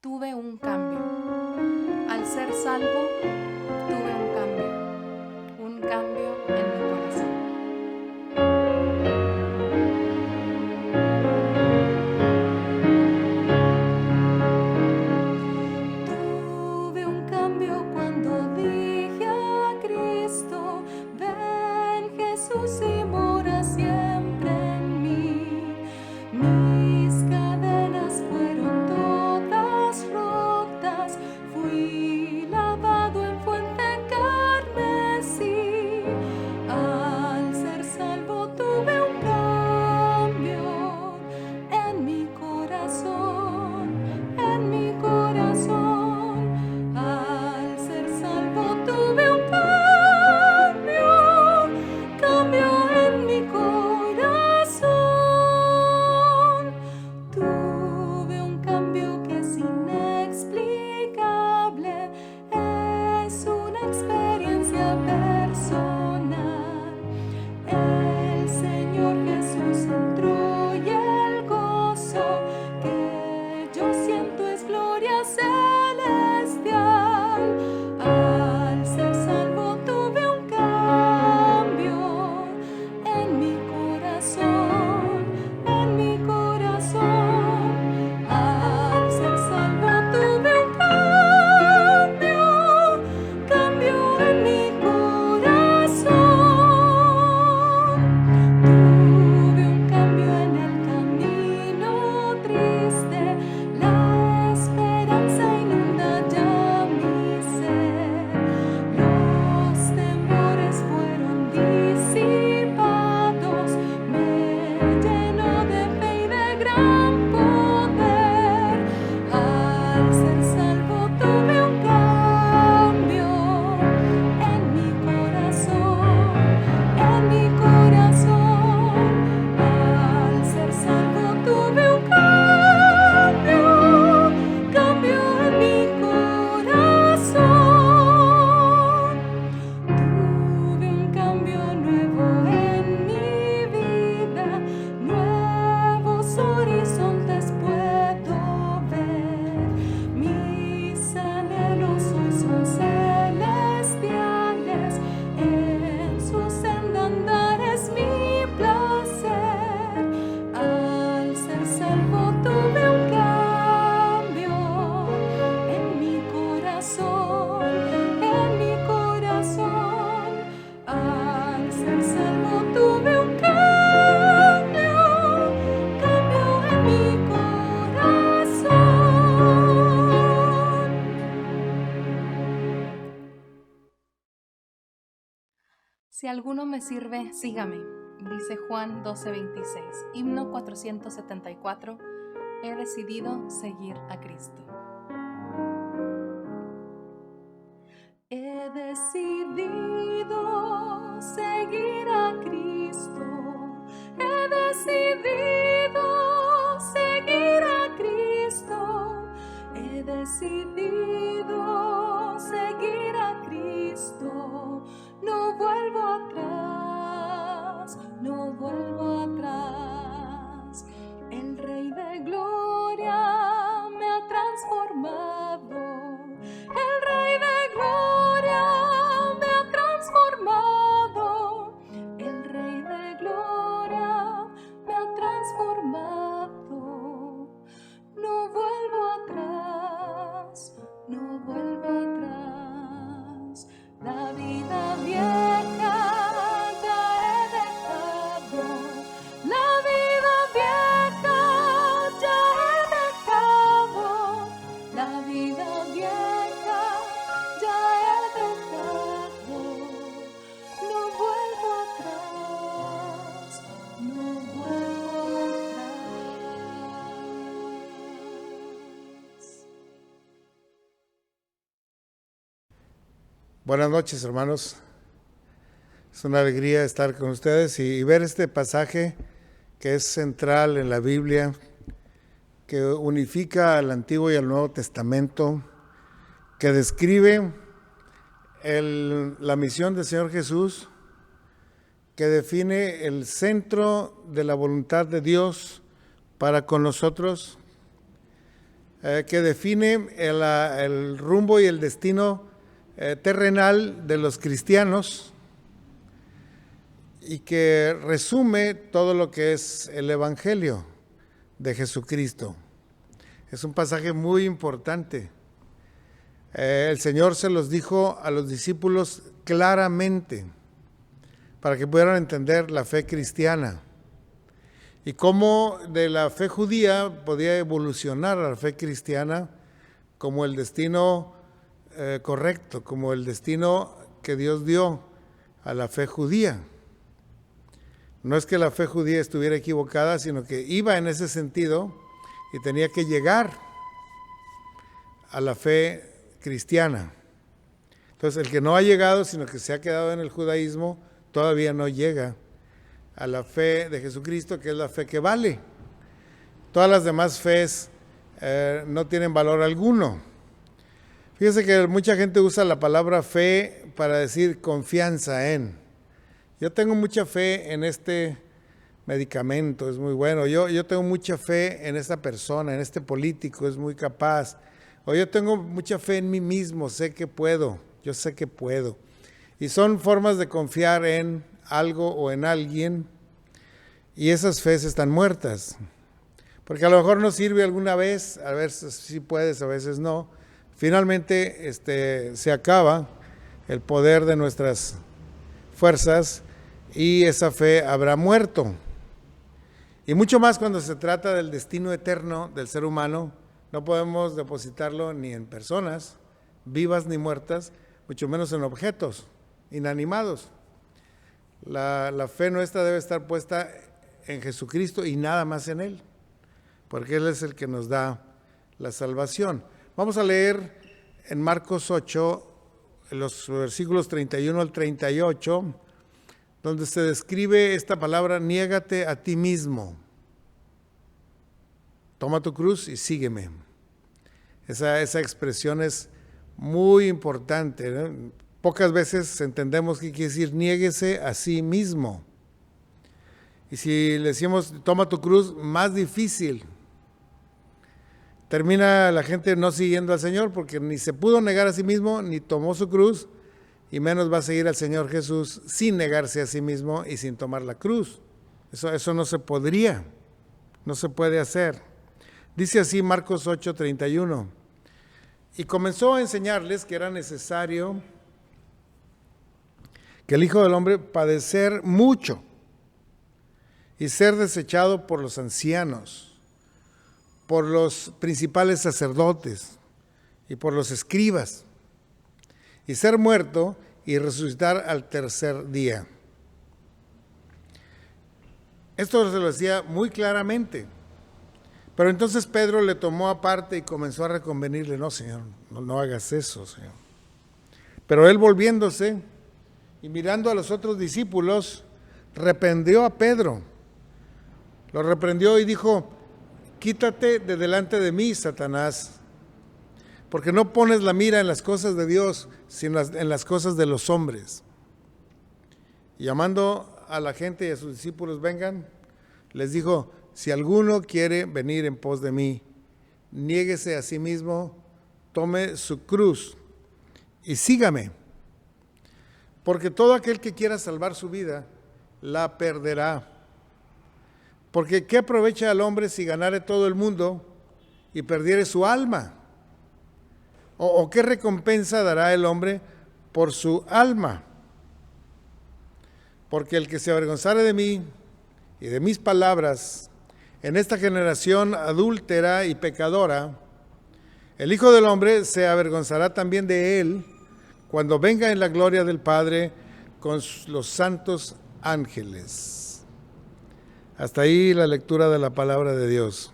tuve un cambio. Al ser salvo, tuve un cambio en mi corazón. Tuve un cambio cuando dije a Cristo, ven Jesús y mora siempre en mí. Mis cadenas fueron todas rotas, fui lavado en fuente carmesí. Al ser salvo tuve un cambio en mi corazón, en mi corazón. Al ser salvo tuve un cambio en mi corazón. Tuve un cambio que es inexplicable, es una experiencia personal. El Señor Jesús entró y el gozo que yo siento es gloria celestial. Al ser salvo tuve un cambio en mi corazón, en mi corazón. Al ser salvo tuve un cambio en mi corazón. Tuve un cambio en el camino triste, la esperanza inunda ya mi ser. Los temores fueron disipados, me llenó de fe y de gran poder. Al ser salvo tuve un cambio en mi corazón, en mi corazón. Al ser salvo tuve un cambio en mi corazón. Tuve un cambio nuevo en mi vida, nuevos horizontes puedo ver. Mis anhelos hoy son celestiales, en su senda andar es mi placer. Al ser salvo tuve un cambio en mi corazón, en mi corazón. Al ser salvo tuve un cambio en mi corazón. Si alguno me sirve, sígame, dice Juan 12:26, himno 474, he decidido seguir a Cristo. He decidido seguir a Cristo, he decidido seguir a Cristo, he decidido seguir a Cristo, no vuelvo atrás, no vuelvo atrás. El Rey de Gloria me ha transformado, el Rey de Gloria me ha transformado, el Rey de Gloria me ha transformado. No vuelvo atrás, no vuelvo atrás. La vida vieja ya he dejado, la vida vieja ya he dejado, la vida vieja ya he dejado. No vuelvo atrás, no vuelvo atrás. Buenas noches, hermanos. Es una alegría estar con ustedes y ver este pasaje que es central en la Biblia, que unifica al Antiguo y al Nuevo Testamento, que describe la misión del Señor Jesús, que define el centro de la voluntad de Dios para con nosotros. que define el rumbo y el destino terrenal de los cristianos y que resume todo lo que es el Evangelio de Jesucristo. Es un pasaje muy importante. El Señor se los dijo a los discípulos claramente para que pudieran entender la fe cristiana y cómo de la fe judía podía evolucionar a la fe cristiana como el destino correcto, como el destino que Dios dio a la fe judía. No es que la fe judía estuviera equivocada, sino que iba en ese sentido y tenía que llegar a la fe cristiana. Entonces, el que no ha llegado, sino que se ha quedado en el judaísmo, todavía no llega a la fe de Jesucristo, que es la fe que vale. Todas las demás fees no tienen valor alguno. Fíjese que mucha gente usa la palabra fe para decir confianza en. Yo tengo mucha fe en este medicamento, es muy bueno. Yo tengo mucha fe en esta persona, en este político, es muy capaz. O yo tengo mucha fe en mí mismo, sé que puedo, yo sé que puedo. Y son formas de confiar en algo o en alguien, y esas fees están muertas. Porque a lo mejor nos sirve alguna vez, a veces sí puedes, a veces no. Finalmente se acaba el poder de nuestras fuerzas y esa fe habrá muerto. Y mucho más cuando se trata del destino eterno del ser humano, no podemos depositarlo ni en personas vivas ni muertas, mucho menos en objetos inanimados. La fe nuestra debe estar puesta en Jesucristo y nada más en Él, porque Él es el que nos da la salvación. Vamos a leer en Marcos 8, los versículos 31 al 38, donde se describe esta palabra, niégate a ti mismo. Toma tu cruz y sígueme. Esa expresión es muy importante, ¿no? Pocas veces entendemos qué quiere decir niéguese a sí mismo. Y si le decimos toma tu cruz, más difícil. Termina la gente no siguiendo al Señor porque ni se pudo negar a sí mismo, ni tomó su cruz, y menos va a seguir al Señor Jesús sin negarse a sí mismo y sin tomar la cruz. Eso no se podría, no se puede hacer. Dice así Marcos 8:31. Y comenzó a enseñarles que era necesario que el Hijo del Hombre padecer mucho y ser desechado por los ancianos, por los principales sacerdotes y por los escribas, y ser muerto y resucitar al tercer día. Esto se lo decía muy claramente. Pero entonces Pedro le tomó aparte y comenzó a reconvenirle, no, Señor, no hagas eso, Señor. Pero él volviéndose y mirando a los otros discípulos, reprendió a Pedro. Lo reprendió y dijo, quítate de delante de mí, Satanás, porque no pones la mira en las cosas de Dios, sino en las cosas de los hombres. Y llamando a la gente y a sus discípulos, vengan, les dijo, si alguno quiere venir en pos de mí, niéguese a sí mismo, tome su cruz y sígame. Porque todo aquel que quiera salvar su vida, la perderá. Porque ¿qué aprovecha al hombre si ganare todo el mundo y perdiere su alma? ¿O qué recompensa dará el hombre por su alma? Porque el que se avergonzare de mí y de mis palabras, en esta generación adúltera y pecadora, el Hijo del Hombre se avergonzará también de él cuando venga en la gloria del Padre con los santos ángeles. Hasta ahí la lectura de la palabra de Dios.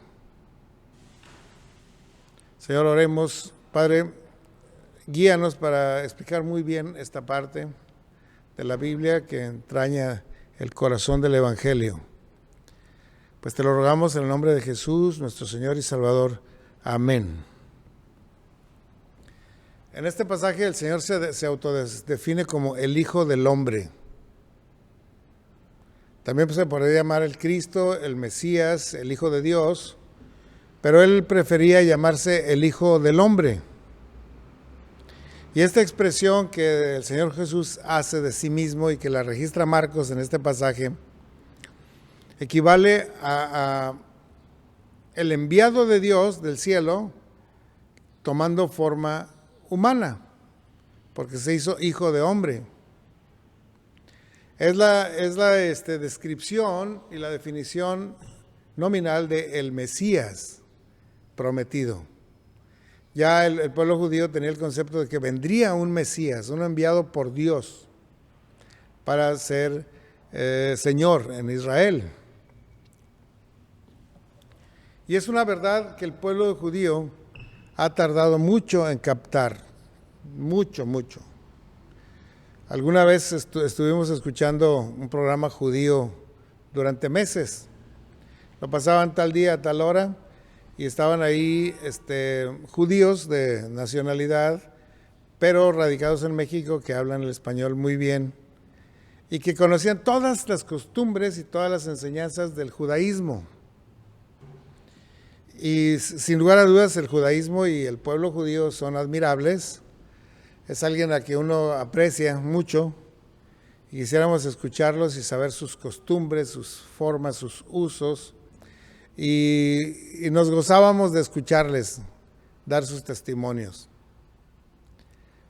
Señor, oremos. Padre, guíanos para explicar muy bien esta parte de la Biblia que entraña el corazón del Evangelio. Pues te lo rogamos en el nombre de Jesús, nuestro Señor y Salvador. Amén. En este pasaje el Señor se autodefine como el Hijo del Hombre. También se podría llamar el Cristo, el Mesías, el Hijo de Dios, pero él prefería llamarse el Hijo del Hombre. Y esta expresión que el Señor Jesús hace de sí mismo y que la registra Marcos en este pasaje, equivale a el enviado de Dios del cielo tomando forma humana, porque se hizo hijo de hombre. Es la descripción y la definición nominal de el Mesías prometido. Ya el pueblo judío tenía el concepto de que vendría un Mesías, un enviado por Dios para ser Señor en Israel. Y es una verdad que el pueblo judío ha tardado mucho en captar, mucho. Alguna vez estuvimos escuchando un programa judío durante meses. Lo pasaban tal día, a tal hora, y estaban ahí judíos de nacionalidad, pero radicados en México, que hablan el español muy bien y que conocían todas las costumbres y todas las enseñanzas del judaísmo. Y sin lugar a dudas, el judaísmo y el pueblo judío son admirables. Es alguien a que uno aprecia mucho y quisiéramos escucharlos y saber sus costumbres, sus formas, sus usos. Y nos gozábamos de escucharles dar sus testimonios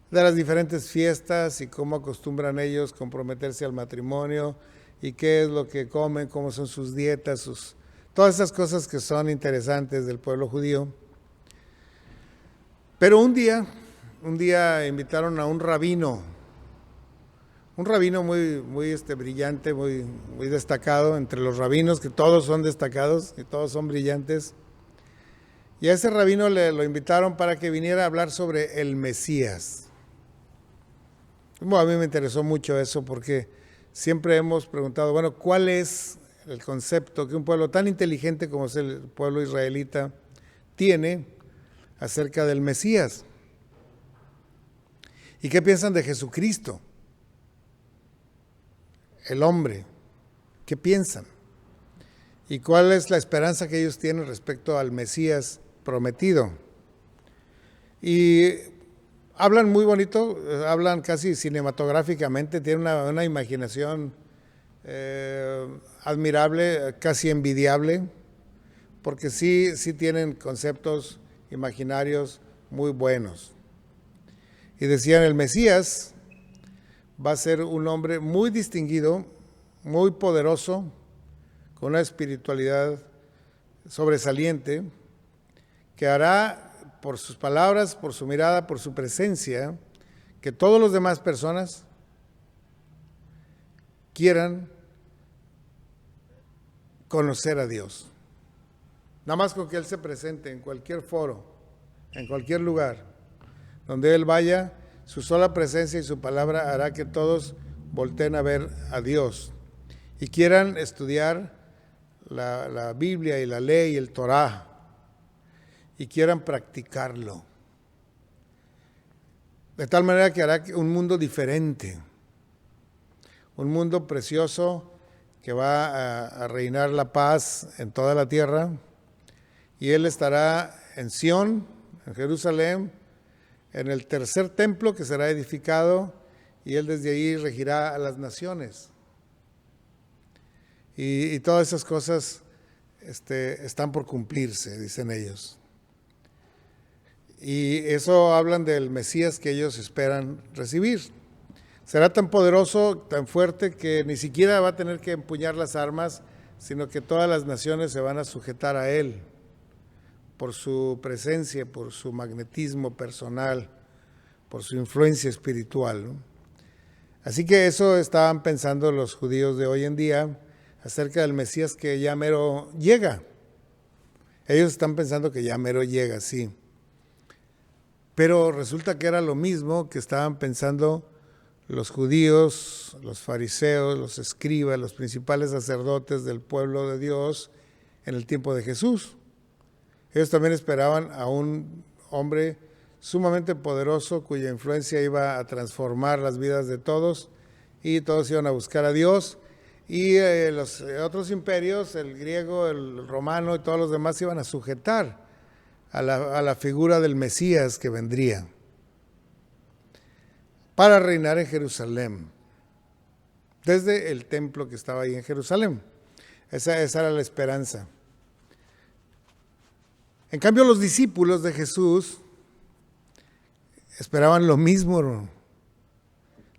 de las diferentes fiestas y cómo acostumbran ellos comprometerse al matrimonio y qué es lo que comen, cómo son sus dietas, todas esas cosas que son interesantes del pueblo judío. Pero un día invitaron a un rabino muy brillante, muy destacado entre los rabinos, que todos son destacados y todos son brillantes. Y a ese rabino lo invitaron para que viniera a hablar sobre el Mesías. Bueno, a mí me interesó mucho eso porque siempre hemos preguntado, bueno, ¿cuál es el concepto que un pueblo tan inteligente como es el pueblo israelita tiene acerca del Mesías? ¿Y qué piensan de Jesucristo? El hombre, ¿qué piensan? ¿Y cuál es la esperanza que ellos tienen respecto al Mesías prometido? Y hablan muy bonito, hablan casi cinematográficamente, tienen una imaginación admirable, casi envidiable, porque sí tienen conceptos imaginarios muy buenos. Y decían, el Mesías va a ser un hombre muy distinguido, muy poderoso, con una espiritualidad sobresaliente, que hará por sus palabras, por su mirada, por su presencia, que todas las demás personas quieran conocer a Dios. Nada más con que Él se presente en cualquier foro, en cualquier lugar, donde Él vaya, su sola presencia y su palabra hará que todos volteen a ver a Dios y quieran estudiar la Biblia y la ley y el Torá y quieran practicarlo. De tal manera que hará un mundo diferente, un mundo precioso que va a reinar la paz en toda la tierra, y Él estará en Sión, en Jerusalén, en el tercer templo que será edificado, y Él desde ahí regirá a las naciones. Y todas esas cosas están por cumplirse, dicen ellos. Y eso hablan del Mesías que ellos esperan recibir. Será tan poderoso, tan fuerte, que ni siquiera va a tener que empuñar las armas, sino que todas las naciones se van a sujetar a Él por su presencia, por su magnetismo personal, por su influencia espiritual, ¿no? Así que eso estaban pensando los judíos de hoy en día acerca del Mesías que ya mero llega. Ellos están pensando que ya mero llega, sí. Pero resulta que era lo mismo que estaban pensando los judíos, los fariseos, los escribas, los principales sacerdotes del pueblo de Dios en el tiempo de Jesús. Ellos también esperaban a un hombre sumamente poderoso cuya influencia iba a transformar las vidas de todos y todos iban a buscar a Dios y los otros imperios, el griego, el romano y todos los demás, iban a sujetar a la figura del Mesías que vendría para reinar en Jerusalén, desde el templo que estaba ahí en Jerusalén. Esa era la esperanza. En cambio, los discípulos de Jesús esperaban lo mismo, ¿no?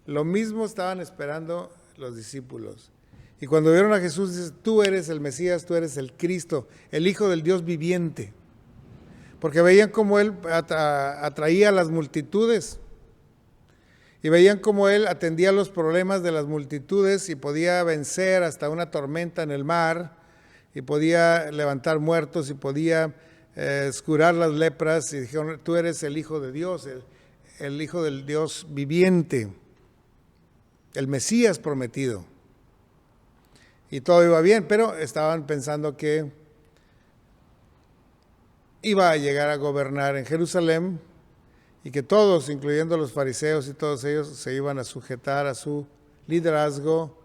Lo mismo estaban esperando los discípulos. Y cuando vieron a Jesús, dice: tú eres el Mesías, tú eres el Cristo, el Hijo del Dios viviente. Porque veían cómo Él atraía a las multitudes. Y veían cómo Él atendía los problemas de las multitudes y podía vencer hasta una tormenta en el mar, y podía levantar muertos, y podía curar las lepras. Y dijeron: tú eres el Hijo de Dios, el Hijo del Dios viviente, el Mesías prometido. Y todo iba bien, pero estaban pensando que iba a llegar a gobernar en Jerusalén, y que todos, incluyendo los fariseos y todos ellos, se iban a sujetar a su liderazgo,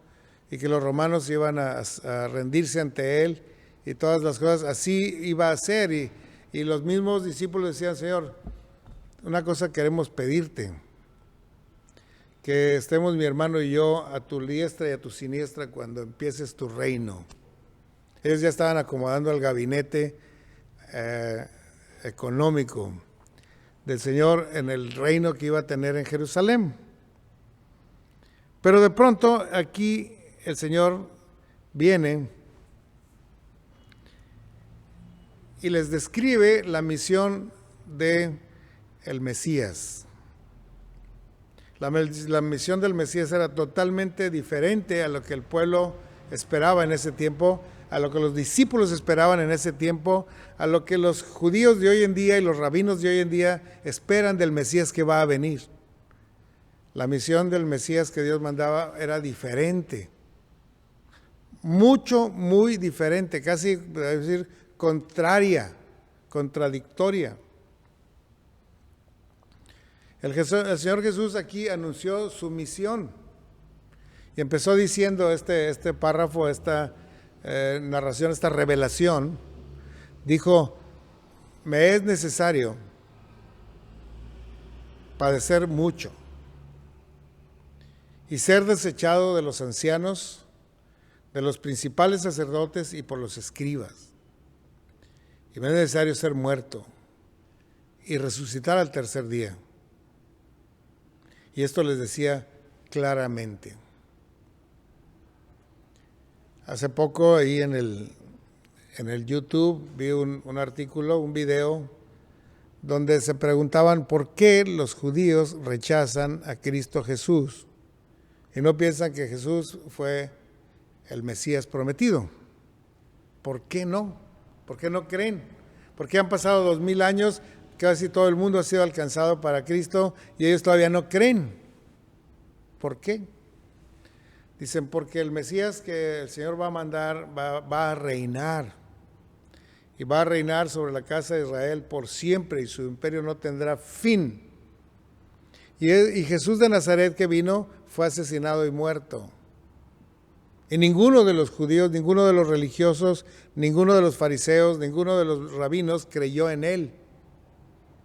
y que los romanos iban a rendirse ante él, y todas las cosas. Así iba a ser. Y los mismos discípulos decían: Señor, una cosa queremos pedirte, que estemos mi hermano y yo a tu diestra y a tu siniestra cuando empieces tu reino. Ellos ya estaban acomodando el gabinete económico del Señor en el reino que iba a tener en Jerusalén. Pero de pronto aquí el Señor viene y les describe la misión de el Mesías. La misión del Mesías era totalmente diferente a lo que el pueblo esperaba en ese tiempo, a lo que los discípulos esperaban en ese tiempo, a lo que los judíos de hoy en día y los rabinos de hoy en día esperan del Mesías que va a venir. La misión del Mesías que Dios mandaba era diferente, muy diferente, casi, es decir, contradictoria. El Señor Jesús aquí anunció su misión y empezó diciendo este párrafo, esta narración, esta revelación. Dijo: me es necesario padecer mucho y ser desechado de los ancianos, de los principales sacerdotes y por los escribas. Y me es necesario ser muerto y resucitar al tercer día. Y esto les decía claramente. Hace poco ahí en el YouTube vi un artículo, un video, donde se preguntaban por qué los judíos rechazan a Cristo Jesús y no piensan que Jesús fue el Mesías prometido. ¿Por qué no? ¿Por qué no creen? ¿Por qué han pasado 2000 años? Casi todo el mundo ha sido alcanzado para Cristo y ellos todavía no creen. ¿Por qué? Dicen: porque el Mesías que el Señor va a mandar va a reinar. Y va a reinar sobre la casa de Israel por siempre, y su imperio no tendrá fin. Y Jesús de Nazaret que vino fue asesinado y muerto. Y ninguno de los judíos, ninguno de los religiosos, ninguno de los fariseos, ninguno de los rabinos creyó en él.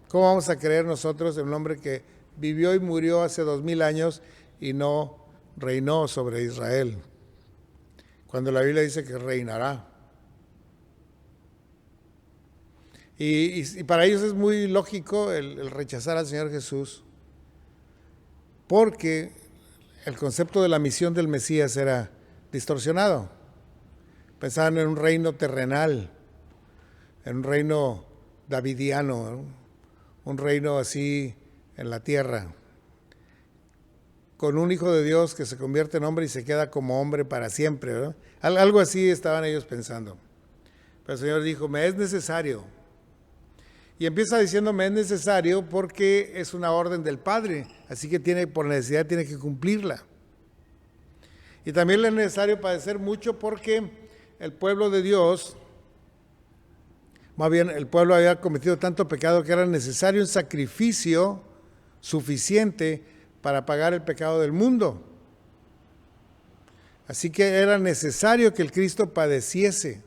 ¿Cómo vamos a creer nosotros en un hombre que vivió y murió hace 2000 años y no reinó sobre Israel? Cuando la Biblia dice que reinará. Y para ellos es muy lógico el rechazar al Señor Jesús, porque el concepto de la misión del Mesías era distorsionado. Pensaban en un reino terrenal, en un reino davidiano, ¿no? Un reino así en la tierra, con un hijo de Dios que se convierte en hombre y se queda como hombre para siempre, ¿no? Algo así estaban ellos pensando. Pero el Señor dijo: me es necesario. Y empieza diciendo: me es necesario porque es una orden del Padre, así que por necesidad tiene que cumplirla. Y también le es necesario padecer mucho porque el pueblo de Dios, más bien el pueblo había cometido tanto pecado que era necesario un sacrificio suficiente para pagar el pecado del mundo. Así que era necesario que el Cristo padeciese.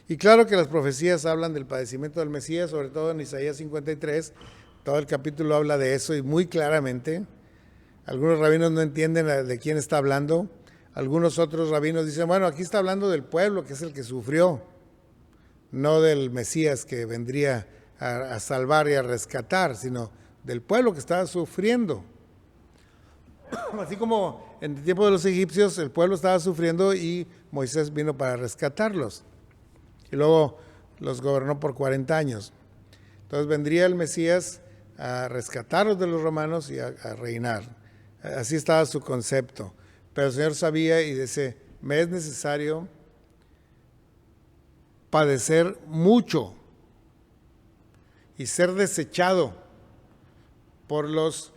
Y claro que las profecías hablan del padecimiento del Mesías, sobre todo en Isaías 53, todo el capítulo habla de eso y muy claramente. Algunos rabinos no entienden de quién está hablando. Algunos otros rabinos dicen, bueno, aquí está hablando del pueblo, que es el que sufrió, no del Mesías que vendría a salvar y a rescatar, sino del pueblo que estaba sufriendo. Así como en el tiempo de los egipcios el pueblo estaba sufriendo y Moisés vino para rescatarlos. Y luego los gobernó por 40 años. Entonces vendría el Mesías a rescatarlos de los romanos y a reinar. Así estaba su concepto. Pero el Señor sabía y dice, me es necesario padecer mucho y ser desechado por los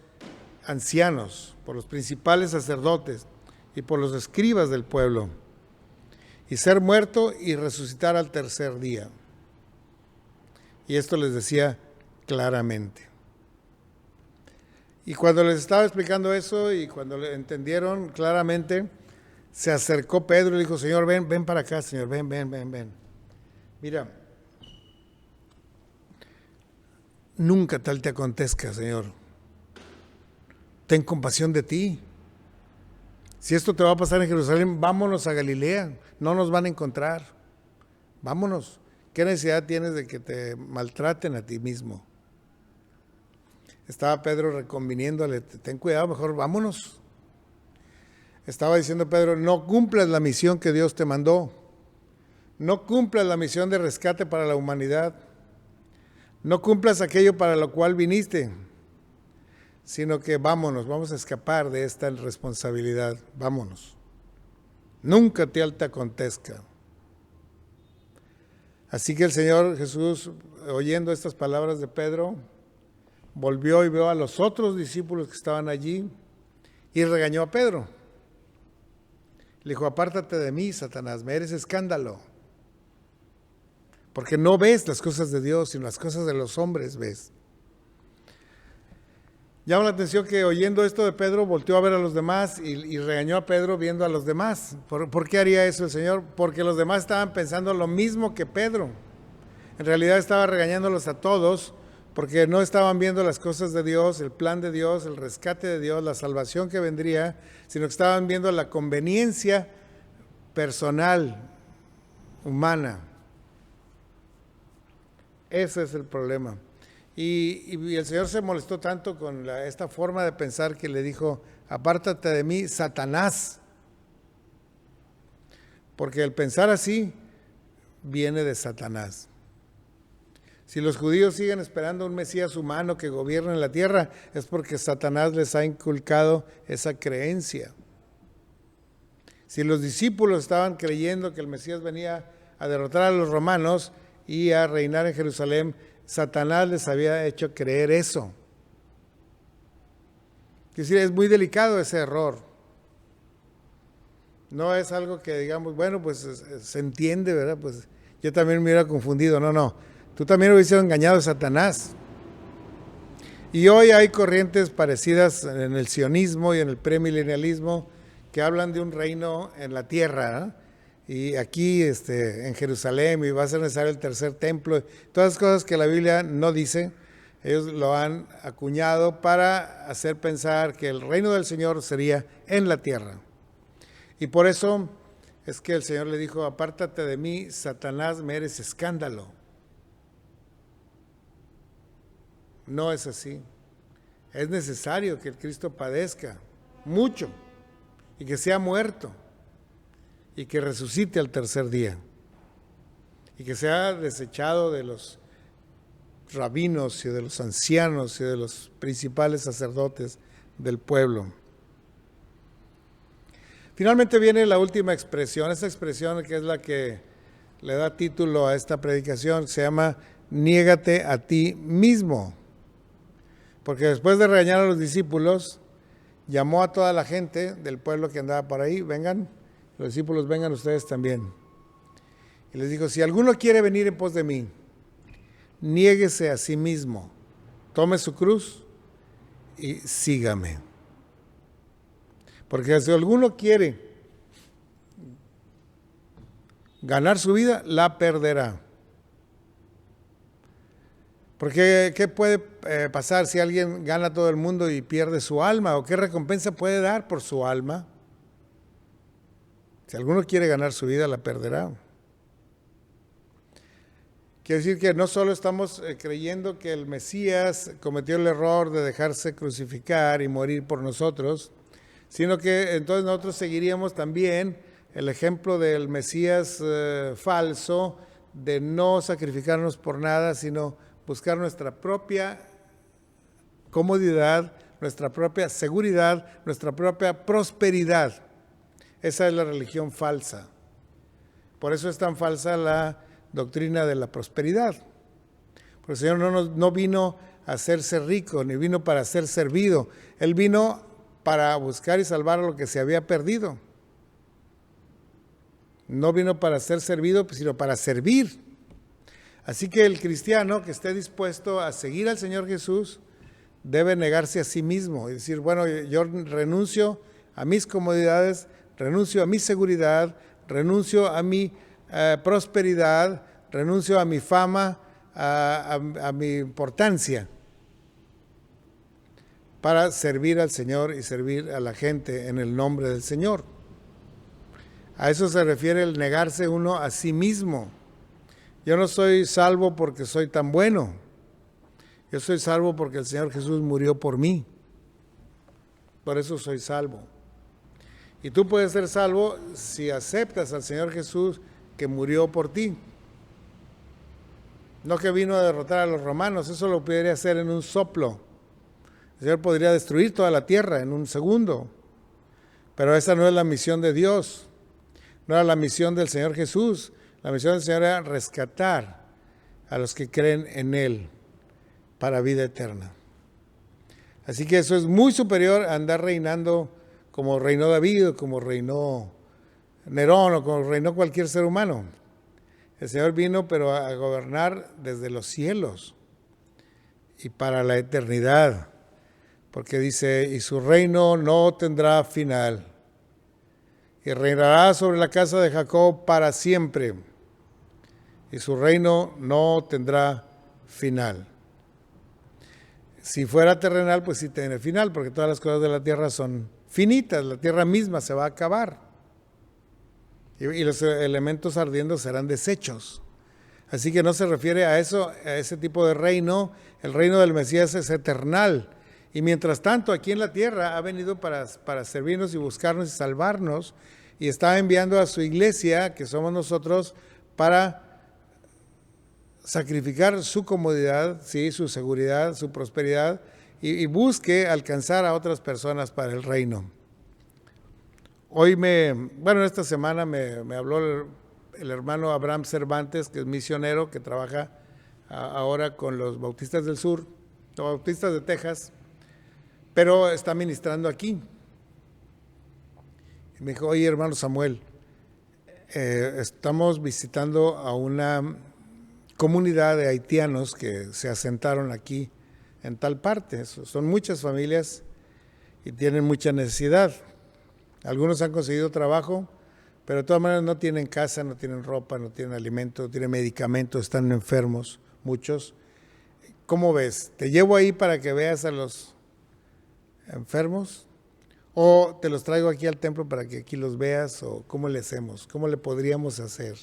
ancianos, por los principales sacerdotes y por los escribas del pueblo, y ser muerto y resucitar al tercer día. Y esto les decía claramente. Y cuando les estaba explicando eso y cuando le entendieron claramente, se acercó Pedro y le dijo, Señor, ven para acá, Señor, ven. Mira, nunca tal te acontezca, Señor. Ten compasión de ti. Si esto te va a pasar en Jerusalén, vámonos a Galilea, no nos van a encontrar. Vámonos. ¿Qué necesidad tienes de que te maltraten a ti mismo? Estaba Pedro reconviniéndole, ten cuidado, mejor vámonos. Estaba diciendo Pedro, no cumplas la misión que Dios te mandó. No cumplas la misión de rescate para la humanidad. No cumplas aquello para lo cual viniste, sino que vámonos, vamos a escapar de esta responsabilidad, vámonos. Nunca te acontezca. Así que el Señor Jesús, oyendo estas palabras de Pedro, volvió y vio a los otros discípulos que estaban allí y regañó a Pedro. Le dijo, apártate de mí, Satanás, me eres escándalo. Porque no ves las cosas de Dios, sino las cosas de los hombres ves. Llama la atención que oyendo esto de Pedro, volteó a ver a los demás y regañó a Pedro viendo a los demás. ¿Por qué haría eso el Señor? Porque los demás estaban pensando lo mismo que Pedro. En realidad estaba regañándolos a todos porque no estaban viendo las cosas de Dios, el plan de Dios, el rescate de Dios, la salvación que vendría, sino que estaban viendo la conveniencia personal, humana. Ese es el problema. Y el Señor se molestó tanto con esta forma de pensar que le dijo, apártate de mí, Satanás. Porque el pensar así viene de Satanás. Si los judíos siguen esperando un Mesías humano que gobierne la tierra, es porque Satanás les ha inculcado esa creencia. Si los discípulos estaban creyendo que el Mesías venía a derrotar a los romanos y a reinar en Jerusalén, Satanás les había hecho creer eso. Es decir, es muy delicado ese error. No es algo que digamos, bueno, pues se entiende, ¿verdad? Pues yo también me hubiera confundido. No. Tú también hubieras sido engañado de Satanás. Y hoy hay corrientes parecidas en el sionismo y en el premilenialismo que hablan de un reino en la tierra, y aquí en Jerusalén, y va a ser necesario el tercer templo, todas las cosas que la Biblia no dice, ellos lo han acuñado para hacer pensar que el reino del Señor sería en la tierra. Y por eso es que el Señor le dijo, apártate de mí, Satanás, me eres escándalo. No es así. Es necesario que el Cristo padezca mucho y que sea muerto y que resucite al tercer día y que sea desechado de los rabinos y de los ancianos y de los principales sacerdotes del pueblo. Finalmente viene la última expresión, esa expresión que es la que le da título a esta predicación, se llama niégate a ti mismo. Porque después de regañar a los discípulos, llamó a toda la gente del pueblo que andaba por ahí, vengan, los discípulos, vengan ustedes también. Y les dijo, si alguno quiere venir en pos de mí, niéguese a sí mismo, tome su cruz y sígame. Porque si alguno quiere ganar su vida, la perderá. Porque ¿qué puede pasar si alguien gana todo el mundo y pierde su alma? ¿O qué recompensa puede dar por su alma? Si alguno quiere ganar su vida, la perderá. Quiere decir que no solo estamos creyendo que el Mesías cometió el error de dejarse crucificar y morir por nosotros, sino que entonces nosotros seguiríamos también el ejemplo del Mesías falso de no sacrificarnos por nada, sino buscar nuestra propia comodidad, nuestra propia seguridad, nuestra propia prosperidad. Esa es la religión falsa. Por eso es tan falsa la doctrina de la prosperidad. Porque el Señor no vino a hacerse rico, ni vino para ser servido. Él vino para buscar y salvar lo que se había perdido. No vino para ser servido, sino para servir. Así que el cristiano que esté dispuesto a seguir al Señor Jesús debe negarse a sí mismo y decir, bueno, yo renuncio a mis comodidades, renuncio a mi seguridad, renuncio a mi prosperidad, renuncio a mi fama, a mi importancia para servir al Señor y servir a la gente en el nombre del Señor. A eso se refiere el negarse uno a sí mismo. Yo no soy salvo porque soy tan bueno. Yo soy salvo porque el Señor Jesús murió por mí. Por eso soy salvo. Y tú puedes ser salvo si aceptas al Señor Jesús que murió por ti. No que vino a derrotar a los romanos, eso lo podría hacer en un soplo. El Señor podría destruir toda la tierra en un segundo. Pero esa no es la misión de Dios. No era la misión del Señor Jesús. La misión del Señor era rescatar a los que creen en Él para vida eterna. Así que eso es muy superior a andar reinando como reinó David, o como reinó Nerón, o como reinó cualquier ser humano. El Señor vino, pero a gobernar desde los cielos y para la eternidad. Porque dice, y su reino no tendrá final. Y reinará sobre la casa de Jacob para siempre. Y su reino no tendrá final. Si fuera terrenal, pues sí tiene final, porque todas las cosas de la tierra son finitas. La tierra misma se va a acabar. Y los elementos ardiendo serán desechos. Así que no se refiere a eso, a ese tipo de reino. El reino del Mesías es eternal. Y mientras tanto, aquí en la tierra ha venido para servirnos y buscarnos y salvarnos. Y está enviando a su iglesia, que somos nosotros, para sacrificar su comodidad, ¿sí?, su seguridad, su prosperidad, y busque alcanzar a otras personas para el reino. Esta semana me habló el hermano Abraham Cervantes, que es misionero, que trabaja ahora con los Bautistas del Sur, los Bautistas de Texas, pero está ministrando aquí. Y me dijo, oye, hermano Samuel, estamos visitando a una comunidad de haitianos que se asentaron aquí en tal parte. Son muchas familias y tienen mucha necesidad. Algunos han conseguido trabajo, pero de todas maneras no tienen casa, no tienen ropa, no tienen alimento, no tienen medicamentos, están enfermos, muchos. ¿Cómo ves? ¿Te llevo ahí para que veas a los enfermos? ¿O te los traigo aquí al templo para que aquí los veas? ¿O cómo le hacemos? ¿Cómo le podríamos hacer?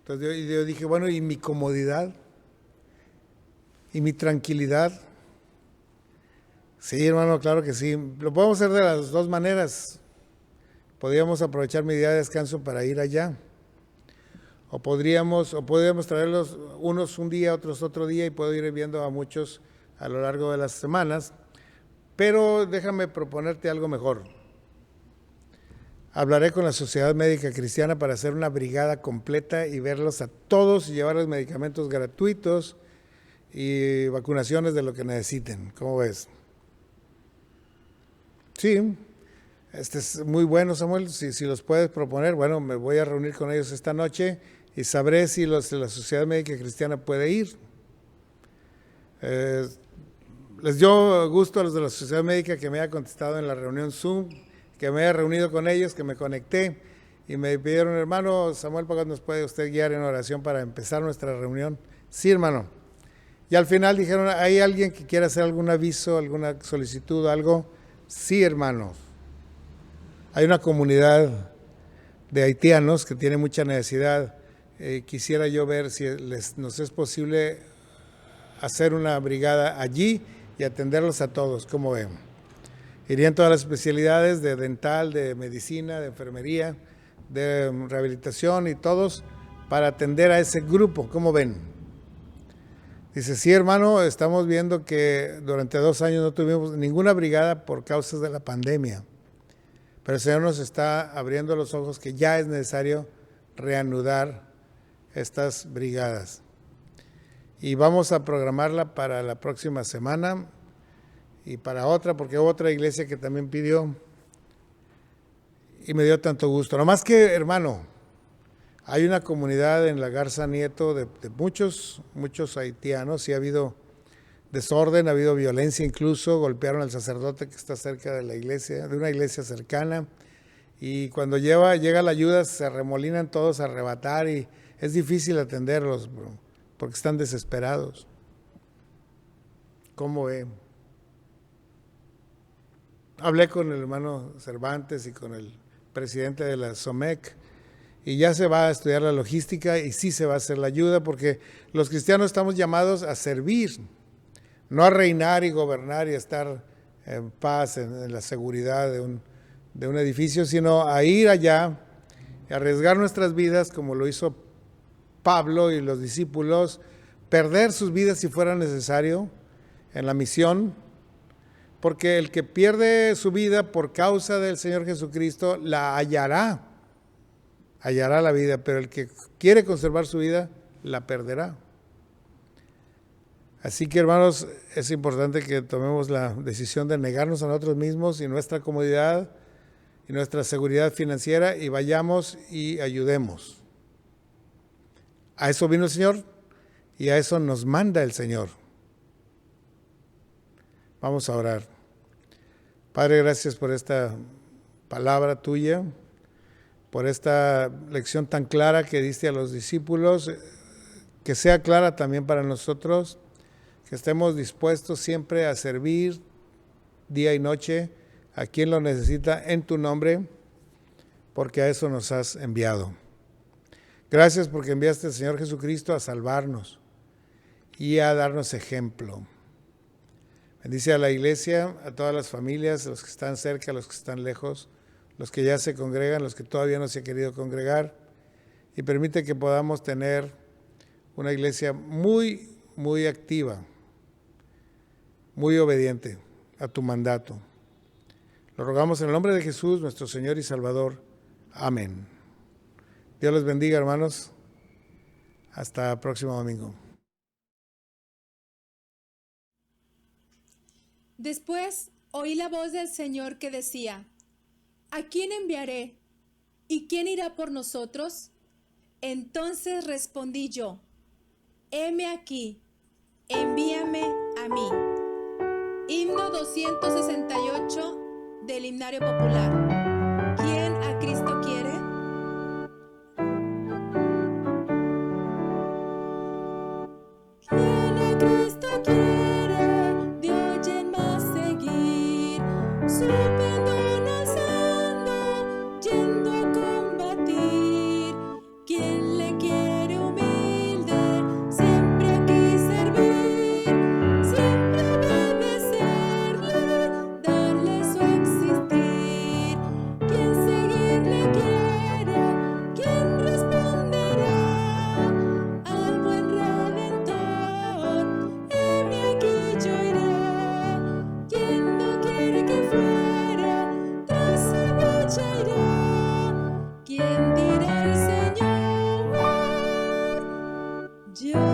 Entonces yo dije, bueno, ¿y mi comodidad? ¿Y mi tranquilidad? Sí, hermano, claro que sí. Lo podemos hacer de las dos maneras. Podríamos aprovechar mi día de descanso para ir allá. O podríamos traerlos unos un día, otros otro día, y puedo ir viendo a muchos a lo largo de las semanas. Pero déjame proponerte algo mejor. Hablaré con la Sociedad Médica Cristiana para hacer una brigada completa y verlos a todos y llevarles medicamentos gratuitos y vacunaciones de lo que necesiten. ¿Cómo ves? Sí, es muy bueno, Samuel. Si los puedes proponer, bueno, me voy a reunir con ellos esta noche y sabré si los de la Sociedad Médica Cristiana puede ir. Les dio gusto a los de la Sociedad Médica que me haya contestado en la reunión Zoom, que me haya reunido con ellos, que me conecté y me pidieron, hermano Samuel Pagán, ¿nos puede usted guiar en oración para empezar nuestra reunión? Sí, hermano. Y al final dijeron, ¿hay alguien que quiera hacer algún aviso, alguna solicitud, algo? Sí, hermano. Hay una comunidad de haitianos que tiene mucha necesidad. Quisiera yo ver si nos es posible hacer una brigada allí y atenderlos a todos, ¿cómo ven? Irían todas las especialidades de dental, de medicina, de enfermería, de rehabilitación y todos para atender a ese grupo, ¿cómo ven? Dice, sí, hermano, estamos viendo que durante 2 años no tuvimos ninguna brigada por causas de la pandemia, pero el Señor nos está abriendo los ojos que ya es necesario reanudar estas brigadas. Y vamos a programarla para la próxima semana y para otra, porque hubo otra iglesia que también pidió y me dio tanto gusto. Nomás que, hermano, hay una comunidad en la Garza Nieto de muchos haitianos y ha habido desorden, ha habido violencia, incluso golpearon al sacerdote que está cerca de la iglesia, de una iglesia cercana, y cuando llega la ayuda se arremolinan todos a arrebatar y es difícil atenderlos, bro, porque están desesperados. ¿Cómo ve? Hablé con el hermano Cervantes y con el presidente de la SOMEC y ya se va a estudiar la logística y sí se va a hacer la ayuda, porque los cristianos estamos llamados a servir, no a reinar y gobernar y estar en paz, en la seguridad de un edificio, sino a ir allá, a arriesgar nuestras vidas como lo hizo Pablo y los discípulos, perder sus vidas si fuera necesario en la misión, porque el que pierde su vida por causa del Señor Jesucristo la hallará la vida, pero el que quiere conservar su vida la perderá. Así que, hermanos, es importante que tomemos la decisión de negarnos a nosotros mismos y nuestra comodidad y nuestra seguridad financiera y vayamos y ayudemos. A eso vino el Señor y a eso nos manda el Señor. Vamos a orar. Padre, gracias por esta palabra tuya, por esta lección tan clara que diste a los discípulos, que sea clara también para nosotros, que estemos dispuestos siempre a servir día y noche a quien lo necesita en tu nombre, porque a eso nos has enviado. Gracias porque enviaste al Señor Jesucristo a salvarnos y a darnos ejemplo. Bendice a la iglesia, a todas las familias, los que están cerca, los que están lejos, los que ya se congregan, los que todavía no se han querido congregar, y permite que podamos tener una iglesia muy, muy activa, muy obediente a tu mandato. Lo rogamos en el nombre de Jesús, nuestro Señor y Salvador. Amén. Dios les bendiga, hermanos. Hasta el próximo domingo. Después oí la voz del Señor que decía: ¿a quién enviaré? ¿Y quién irá por nosotros? Entonces respondí yo: heme aquí, envíame a mí. Himno 268 del Himnario Popular. ¿Quién a Cristo quiere? ¿Quién a Cristo quiere? De hoy en más seguir, su pendón alzando, yendo a combatir. ¿Quién le quiere humilde? Siempre aquí servir, siempre obedecerle, darle su existir. ¿Quién seguirle quiere? ¿Quién responderá al buen Redentor? Heme aquí yo iré. ¿Quién no quiere que fuera? Tras su lucha irá. ¿Quién dirá al Señor? Yo